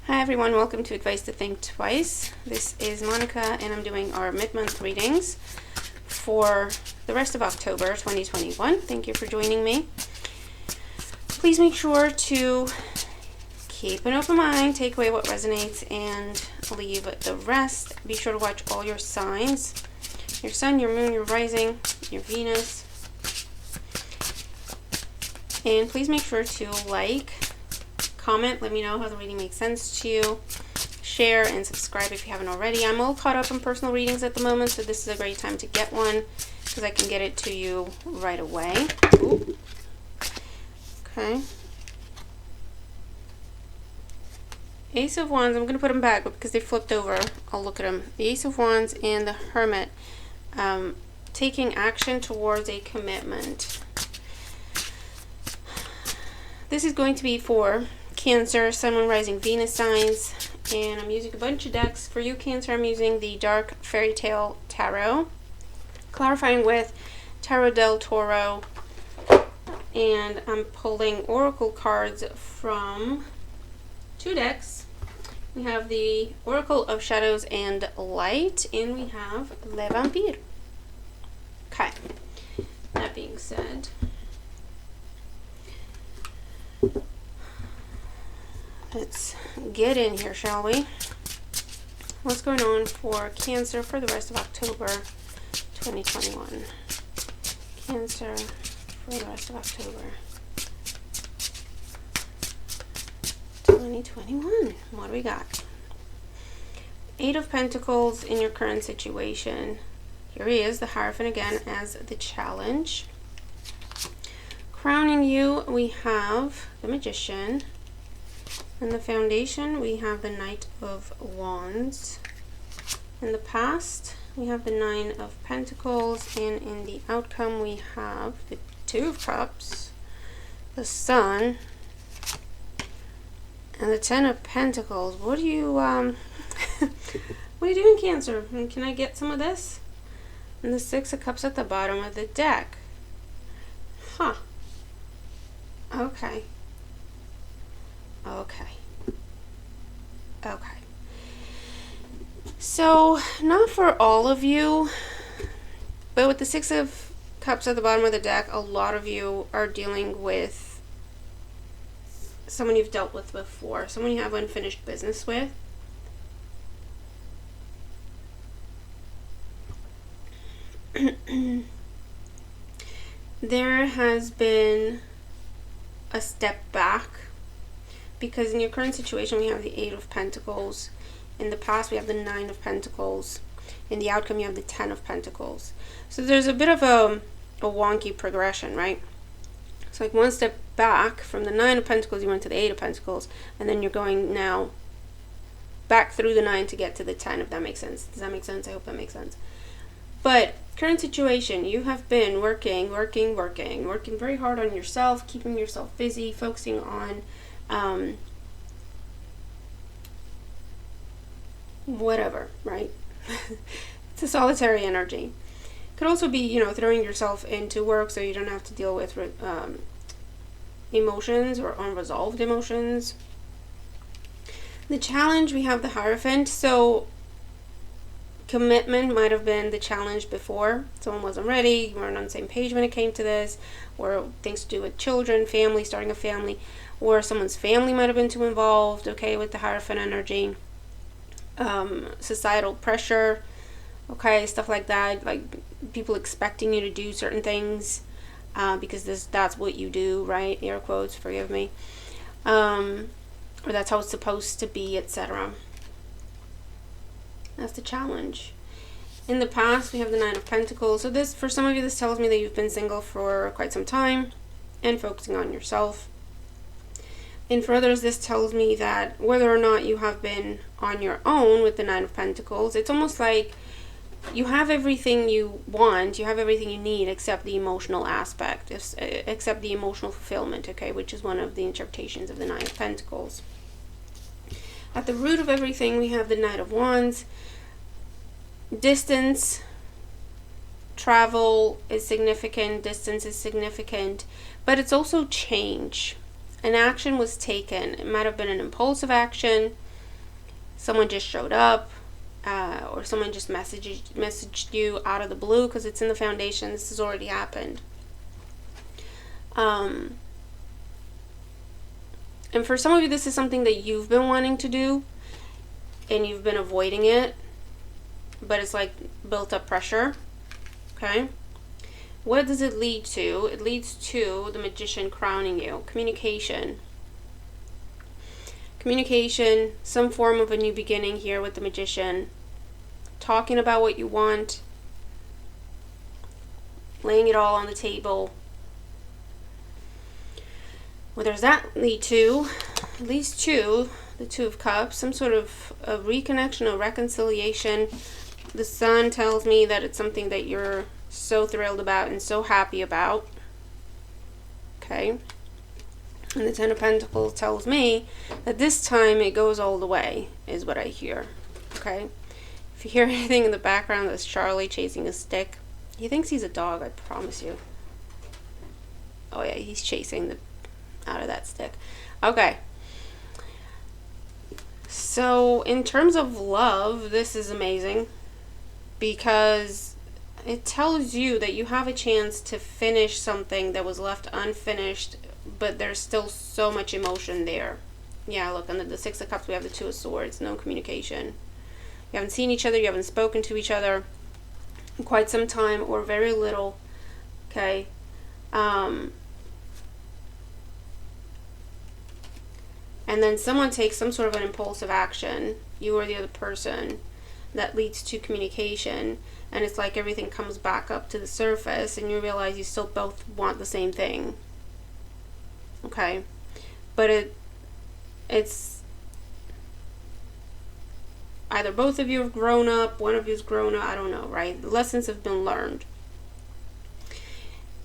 Hi everyone, welcome to Advice to Think Twice. This is Monica and I'm doing our mid-month readings for the rest of October 2021. Thank you for joining me. Please make sure to keep an open mind, take away what resonates and leave the rest. Be sure to watch all your signs, your sun, your moon, your rising, your Venus. And please make sure to like, comment, let me know how the reading makes sense to you. Share and subscribe if you haven't already. I'm all caught up in personal readings at the moment, so this is a great time to get one because I can get it to you right away. Ooh. Okay. Ace of Wands, I'm going to put them back because they flipped over. I'll look at them. The Ace of Wands and the Hermit. Taking action towards a commitment. This is going to be for Cancer, Sun, Moon, Rising, Venus signs, and I'm using a bunch of decks. For you, Cancer, I'm using the Dark Fairy Tale Tarot, clarifying with Tarot del Toro, and I'm pulling Oracle cards from two decks. We have the Oracle of Shadows and Light, and we have Le Vampire. Okay, that being said, let's get in here, shall we? What's going on for Cancer for the rest of October 2021? Cancer for the rest of October 2021. What do we got? Eight of Pentacles in your current situation. Here he is, the Hierophant again as the challenge. Crowning you, we have the Magician. In the Foundation, we have the Knight of Wands. In the past, we have the Nine of Pentacles. And in the outcome, we have the Two of Cups, the Sun, and the Ten of Pentacles. What do you, what are you doing, Cancer? Can I get some of this? And the Six of Cups at the bottom of the deck. Huh. Okay. Okay. So, not for all of you, but with the Six of Cups at the bottom of the deck, a lot of you are dealing with someone you've dealt with before, someone you have unfinished business with. There has been a step back because in your current situation we have the Eight of Pentacles. In the past we have the Nine of Pentacles. In the outcome you have the Ten of Pentacles. So there's a bit of a wonky progression, right? It's like one step back from the Nine of Pentacles you went to the Eight of Pentacles, and then you're going now back through the Nine to get to the Ten, if that makes sense. Does that make sense? I hope that makes sense. But current situation, you have been working very hard on yourself, keeping yourself busy, focusing on whatever, right? It's a solitary energy. Could also be, you know, throwing yourself into work so you don't have to deal with emotions or unresolved emotions. The challenge, we have the Hierophant. So commitment might have been the challenge before. Someone wasn't ready, you weren't on the same page when it came to this, or things to do with children, family, starting a family, or someone's family might have been too involved, okay, with the Hierophant energy. Societal pressure, okay, stuff like that, like people expecting you to do certain things because that's what you do, right? Air quotes, forgive me. Or that's how it's supposed to be, etc. That's the challenge. In the past, we have the Nine of Pentacles. So this, for some of you, this tells me that you've been single for quite some time and focusing on yourself. And for others, this tells me that whether or not you have been on your own with the Nine of Pentacles, it's almost like you have everything you want, you have everything you need except the emotional aspect, except the emotional fulfillment, okay, which is one of the interpretations of the Nine of Pentacles. At the root of everything, we have the Knight of Wands. Distance, travel is significant, distance is significant, but it's also change. An action was taken. It might have been an impulsive action, someone just showed up, or someone just messaged you out of the blue, because it's in the foundation. This has already happened. And for some of you, this is something that you've been wanting to do and you've been avoiding it, but it's like built up pressure. Okay, what does it lead to? It leads to the Magician crowning you. Communication, some form of a new beginning here with the Magician. Talking about what you want, laying it all on the table. What does that lead to? It leads to the Two of Cups, some sort of a reconnection, a reconciliation. The Sun tells me that it's something that you're so thrilled about and so happy about. Okay. And the Ten of Pentacles tells me that this time it goes all the way, is what I hear. Okay. If you hear anything in the background, that's Charlie chasing a stick. He thinks he's a dog, I promise you. Oh yeah, he's chasing out of that stick. Okay. So in terms of love, this is amazing, because it tells you that you have a chance to finish something that was left unfinished, but there's still so much emotion there. Yeah, look, under the Six of Cups, we have the Two of Swords. No communication. You haven't seen each other. You haven't spoken to each other in quite some time, or very little. Okay. And then someone takes some sort of an impulsive action, you or the other person, that leads to communication. And it's like everything comes back up to the surface, and you realize you still both want the same thing. Okay. But it's either both of you have grown up, one of you's grown up, I don't know, right? The lessons have been learned.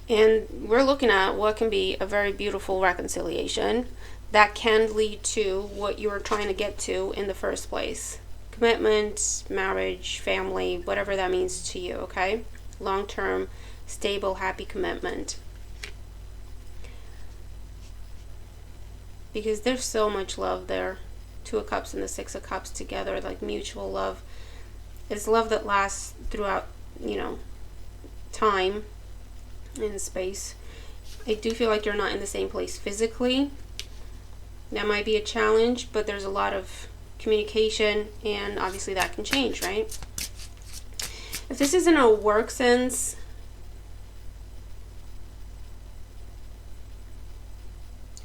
And we're looking at what can be a very beautiful reconciliation that can lead to what you were trying to get to in the first place. Commitment, marriage, family, whatever that means to you, okay? Long-term, stable, happy commitment. Because there's so much love there. Two of Cups and the Six of Cups together, like mutual love. It's love that lasts throughout, time and space. I do feel like you're not in the same place physically. That might be a challenge, but there's a lot of communication, and obviously that can change, right? If this isn't a work sense,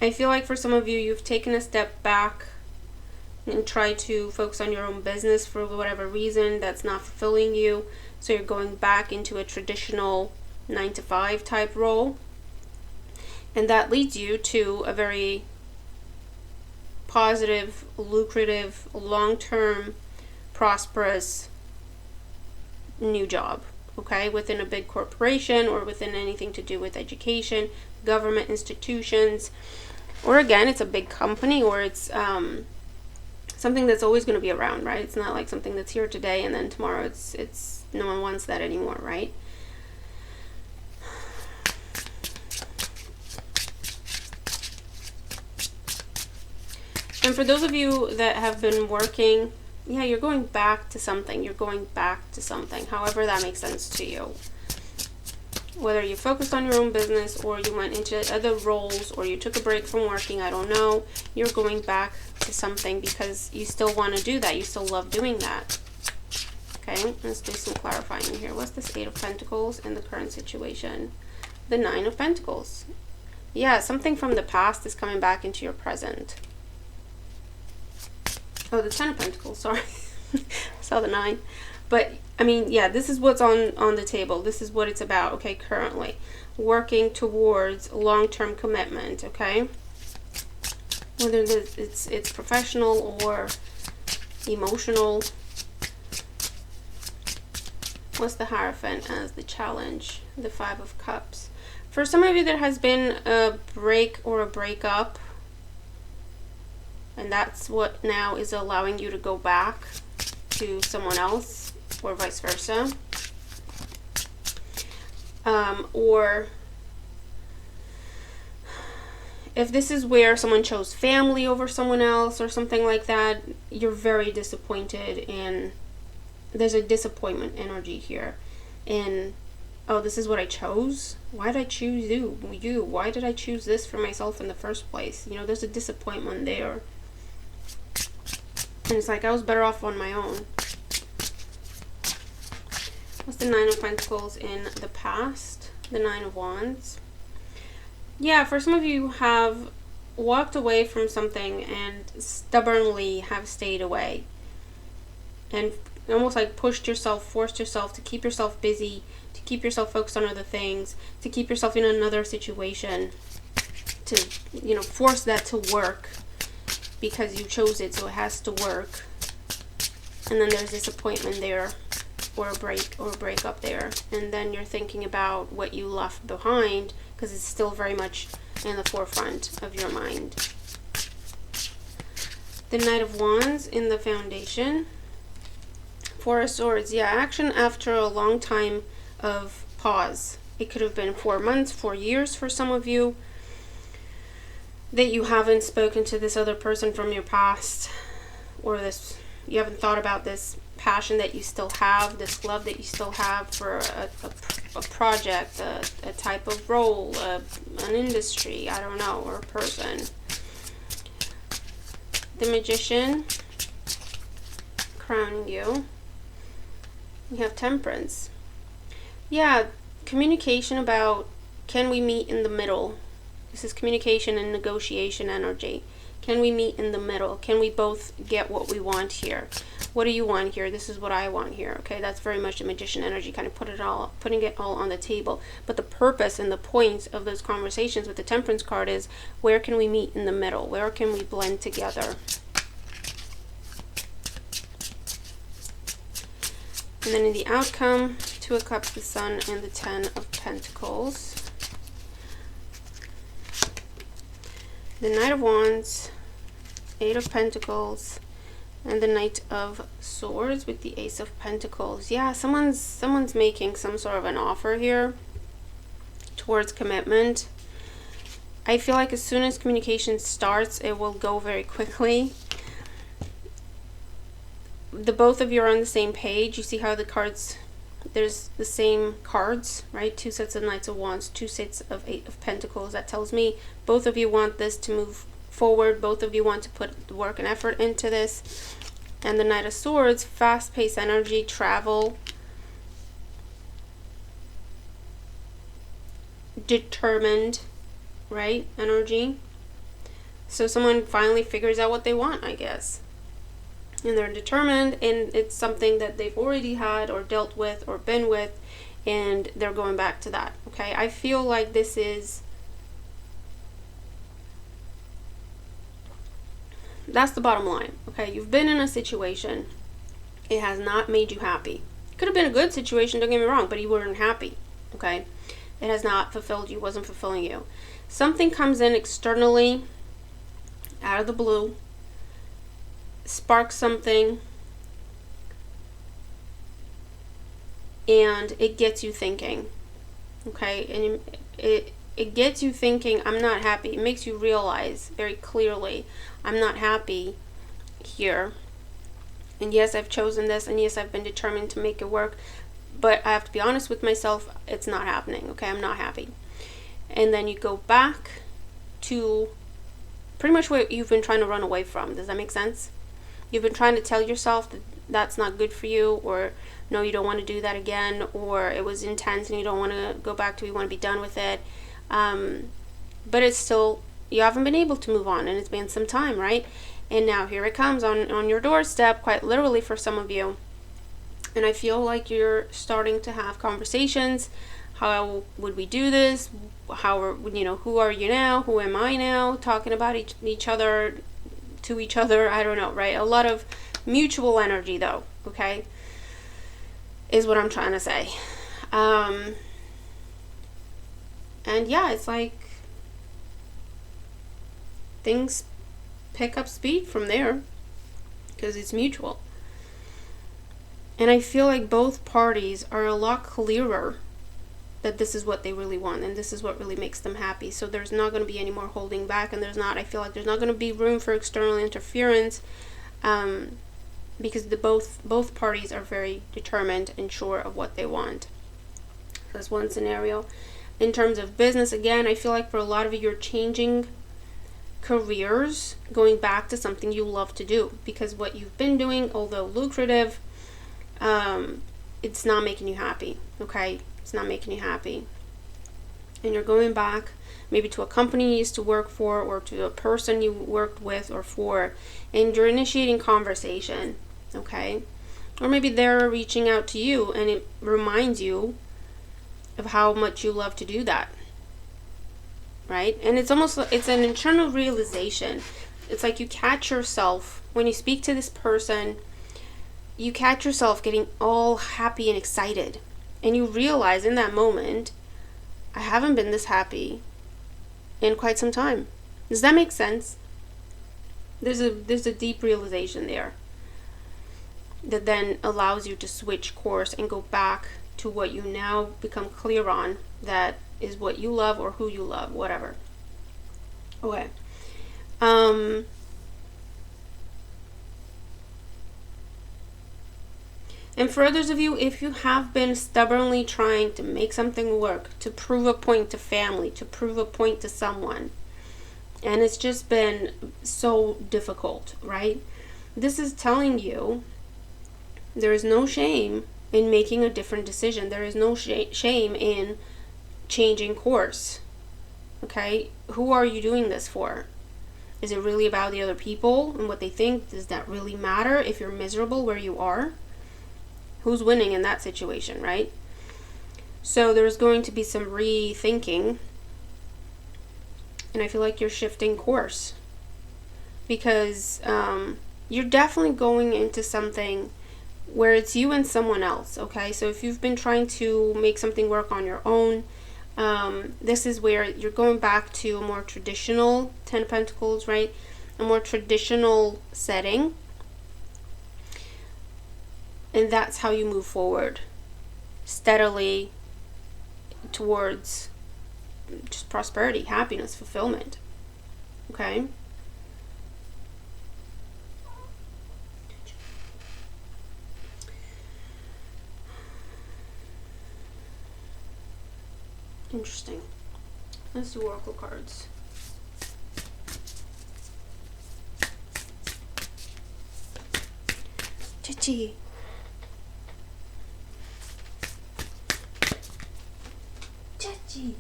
I feel like for some of you, you've taken a step back and tried to focus on your own business for whatever reason that's not fulfilling you. So you're going back into a traditional 9-to-5 type role. And that leads you to a very positive, lucrative, long-term, prosperous new job, okay, within a big corporation or within anything to do with education, government institutions, or again, it's a big company, or it's something that's always going to be around, right? It's not like something that's here today and then tomorrow it's no one wants that anymore, right? And for those of you that have been working, yeah, you're going back to something. You're going back to something, however that makes sense to you. Whether you focused on your own business or you went into other roles or you took a break from working, I don't know. You're going back to something because you still want to do that. You still love doing that. Okay, let's do some clarifying here. What's this Eight of Pentacles in the current situation? The Nine of Pentacles. Yeah, something from the past is coming back into your present. Oh, the Ten of Pentacles, sorry. I saw the 9. But, I mean, yeah, this is what's on the table. This is what it's about, okay, currently. Working towards long-term commitment, okay? Whether it's professional or emotional. What's the Hierophant as the challenge? The Five of Cups. For some of you, there has been a break or a breakup. And that's what now is allowing you to go back to someone else, or vice versa. Or if this is where someone chose family over someone else or something like that, you're very disappointed, and there's a disappointment energy here. And, oh, this is what I chose? Why did I choose you? Why did I choose this for myself in the first place? You know, there's a disappointment there. And it's like, I was better off on my own. What's the Nine of Pentacles in the past? The Nine of Wands. Yeah, for some of you have walked away from something and stubbornly have stayed away. And almost like forced yourself to keep yourself busy, to keep yourself focused on other things, to keep yourself in another situation, to, you know, force that to work because you chose it, so it has to work. And then there's disappointment there, or a breakup there, and then you're thinking about what you left behind because it's still very much in the forefront of your mind. The Knight of Wands in the foundation. Four of Swords. Yeah, action after a long time of pause. It could have been 4 months, 4 years for some of you, that you haven't spoken to this other person from your past, or this, you haven't thought about this passion that you still have, this love that you still have for a project, a type of role, an industry, I don't know, or a person. The Magician, crowning you. You have Temperance. Yeah, communication about, can we meet in the middle? This is communication and negotiation energy. Can we meet in the middle? Can we both get what we want here? What do you want here? This is what I want here. Okay, that's very much the Magician energy, kind of putting it all on the table. But the purpose and the point of those conversations with the Temperance card is, where can we meet in the middle? Where can we blend together? And then in the outcome, Two of Cups, the Sun, and the Ten of Pentacles. The Knight of Wands, Eight of Pentacles, and the Knight of Swords with the Ace of Pentacles. Yeah, someone's making some sort of an offer here towards commitment. I feel like as soon as communication starts, it will go very quickly. The both of you are on the same page. You see how the cards, there's the same cards, right? 2 sets of Knights of Wands, 2 sets of Eight of Pentacles. That tells me both of you want this to move forward. Both of you want to put work and effort into this. And the Knight of Swords, fast-paced energy, travel, determined, right? Energy. So someone finally figures out what they want, I guess. And they're determined, and it's something that they've already had or dealt with or been with, and they're going back to that. Okay, I feel like this is, that's the bottom line. Okay, you've been in a situation, it has not made you happy. It could have been a good situation, don't get me wrong, but you weren't happy. Okay, it has not fulfilled you, wasn't fulfilling you. Something comes in externally, out of the blue, sparks something, and it gets you thinking. Okay, and it gets you thinking, I'm not happy. It makes you realize very clearly, I'm not happy here, and yes, I've chosen this, and yes, I've been determined to make it work, but I have to be honest with myself, it's not happening. Okay, I'm not happy. And then you go back to pretty much what you've been trying to run away from. Does that make sense? You've been trying to tell yourself that that's not good for you, or no, you don't want to do that again, or it was intense and you don't want to go back to it, you want to be done with it. But it's still, you haven't been able to move on, and it's been some time, right? And now here it comes on your doorstep, quite literally for some of you. And I feel like you're starting to have conversations. How would we do this? How are, who are you now? Who am I now? Talking about each other, to each other, I don't know, right? A lot of mutual energy though, okay, is what I'm trying to say. And yeah, it's like things pick up speed from there because it's mutual. And I feel like both parties are a lot clearer that this is what they really want and this is what really makes them happy. So there's not going to be any more holding back, and I feel like there's not going to be room for external interference, because both parties are very determined and sure of what they want. That's one scenario. In terms of business, again, I feel like for a lot of you, you're changing careers, going back to something you love to do, because what you've been doing, although lucrative, it's not making you happy. Okay, it's not making you happy, and you're going back maybe to a company you used to work for, or to a person you worked with or for, and you're initiating conversation. Okay, or maybe they're reaching out to you and it reminds you of how much you love to do that, right? And it's an internal realization. It's like you catch yourself when you speak to this person, you catch yourself getting all happy and excited, and you realize in that moment, I haven't been this happy in quite some time. Does that make sense? There's a deep realization there that then allows you to switch course and go back to what you now become clear on, that is what you love or who you love, whatever. Okay. And for others of you, if you have been stubbornly trying to make something work, to prove a point to family, to prove a point to someone, and it's just been so difficult, right? This is telling you there is no shame in making a different decision. There is no shame in changing course. Okay? Who are you doing this for? Is it really about the other people and what they think? Does that really matter if you're miserable where you are? Who's winning in that situation, right? So there's going to be some rethinking, and I feel like you're shifting course, because you're definitely going into something where it's you and someone else. Okay, so if you've been trying to make something work on your own, this is where you're going back to a more traditional Ten of Pentacles, right? A more traditional setting. And that's how you move forward steadily towards just prosperity, happiness, fulfillment. Okay? Interesting. Let's do oracle cards. Chichi. Chichi.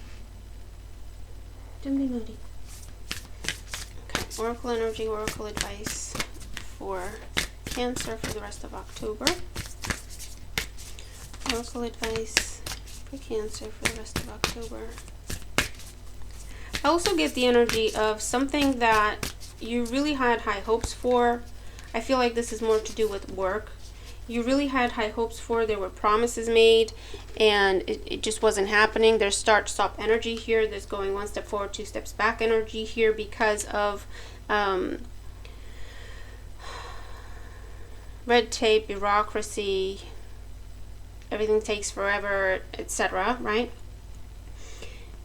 Don't be moody. Okay, oracle energy, oracle advice for Cancer for the rest of October. Oracle advice for Cancer for the rest of October. I also get the energy of something that you really had high hopes for. I feel like this is more to do with work. You really had high hopes for, there were promises made, and it just wasn't happening. There's start-stop energy here. There's going one step forward, two steps back energy here because of red tape, bureaucracy, everything takes forever, etc., right?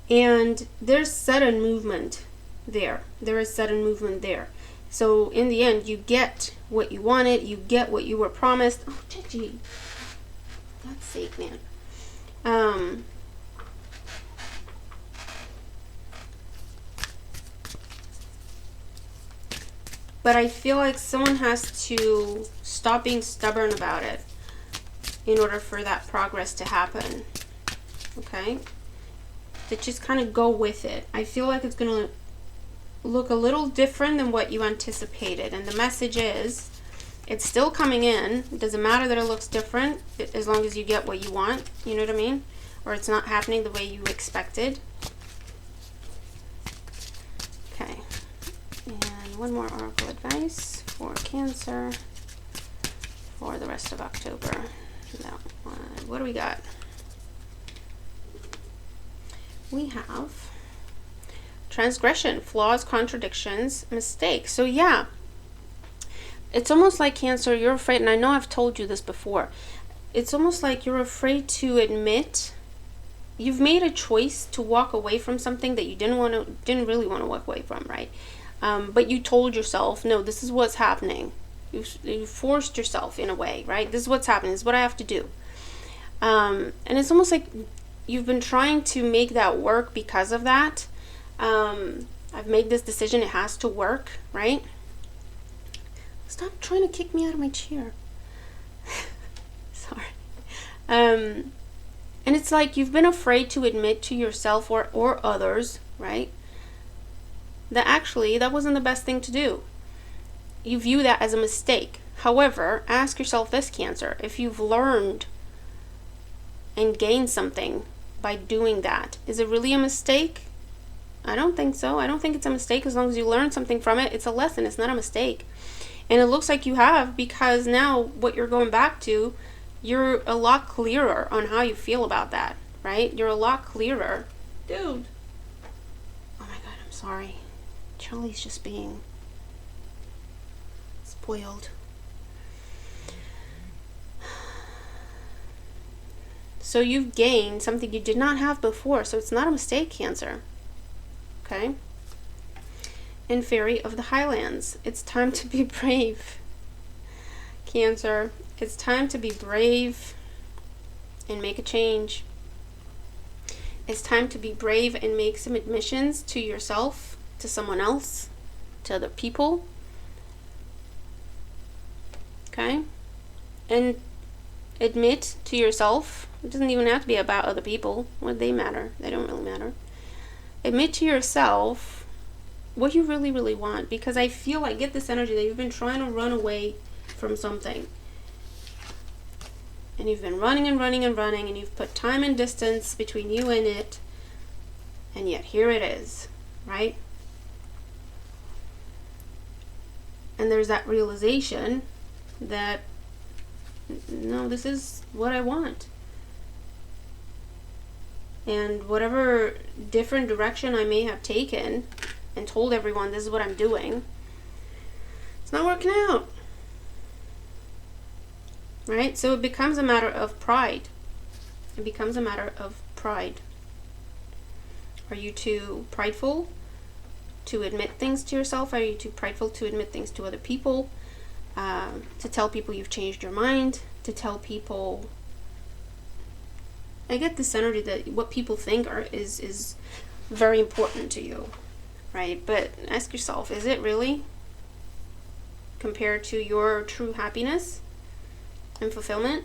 And there's sudden movement there. There is sudden movement there. So in the end, you get what you wanted, you get what you were promised. Oh, Gigi. God's sake, man. But I feel like someone has to stop being stubborn about it in order for that progress to happen. Okay? To just kind of go with it. I feel like it's going to look a little different than what you anticipated, and the message is it's still coming in. It doesn't matter that it looks different as long as you get what you want, you know what I mean, or it's not happening the way you expected. Okay, and one more oracle advice for Cancer for the rest of October. That one. What do we got? We have transgression, flaws, contradictions, mistakes. So yeah, it's almost like Cancer, you're afraid, and I know I've told you this before, it's almost like you're afraid to admit you've made a choice to walk away from something that you didn't really want to walk away from, right? But you told yourself, no, this is what's happening. You forced yourself in a way, right? This is what's happening. This is what I have to do. And it's almost like you've been trying to make that work because of that. I've made this decision. It has to work, right? Stop trying to kick me out of my chair. Sorry. And it's like you've been afraid to admit to yourself or others, right, that actually that wasn't the best thing to do. You view that as a mistake. However, ask yourself this, Cancer. If you've learned and gained something by doing that, is it really a mistake? I don't think so. I don't think it's a mistake. As long as you learn something from it, it's a lesson. It's not a mistake. And it looks like you have, because now what you're going back to, you're a lot clearer on how you feel about that, right? You're a lot clearer. Dude. Oh my God, I'm sorry. Charlie's just being spoiled. So you've gained something you did not have before. So it's not a mistake, Cancer. Okay? And Fairy of the Highlands. It's time to be brave. Cancer. It's time to be brave and make a change. It's time to be brave and make some admissions to yourself, to someone else, to other people. Okay? And admit to yourself. It doesn't even have to be about other people. What do they matter? They don't really matter. Admit to yourself what you really, really want. Because I get this energy that you've been trying to run away from something. And you've been running and running and running, and you've put time and distance between you and it, and yet here it is, right? And there's that realization that, no, this is what I want. And whatever different direction I may have taken and told everyone this is what I'm doing, it's not working out. Right? So it becomes a matter of pride. It becomes a matter of pride. Are you too prideful to admit things to yourself? Are you too prideful to admit things to other people? To tell people you've changed your mind? To tell people... I get this energy that what people think is very important to you. Right? But ask yourself, is it really? Compared to your true happiness and fulfillment?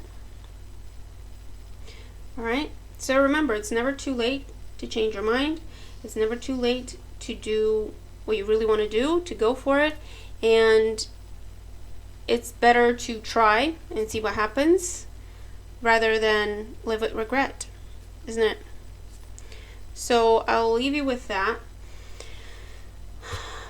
Alright? So remember, it's never too late to change your mind. It's never too late to do what you really want to do, to go for it. And it's better to try and see what happens rather than live with regret. Isn't it? So I'll leave you with that.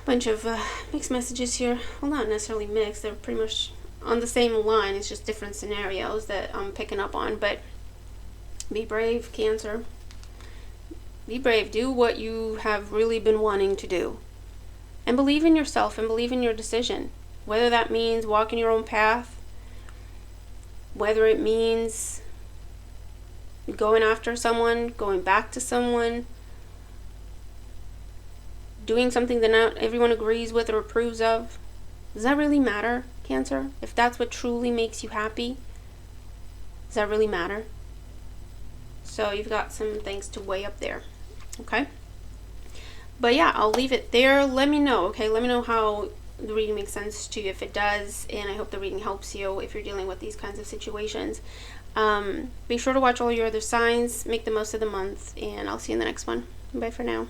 Bunch of mixed messages here. Well, not necessarily mixed. They're pretty much on the same line. It's just different scenarios that I'm picking up on. But be brave, Cancer. Be brave. Do what you have really been wanting to do. And believe in yourself and believe in your decision. Whether that means walking your own path, whether it means going after someone, going back to someone, doing something that not everyone agrees with or approves of. Does that really matter, Cancer? If that's what truly makes you happy, does that really matter? So you've got some things to weigh up there. Okay? But yeah, I'll leave it there. Let me know, okay? Let me know how the reading makes sense to you if it does, and I hope the reading helps you if you're dealing with these kinds of situations. Be sure to watch all your other signs, make the most of the month, and I'll see you in the next one. Bye for now.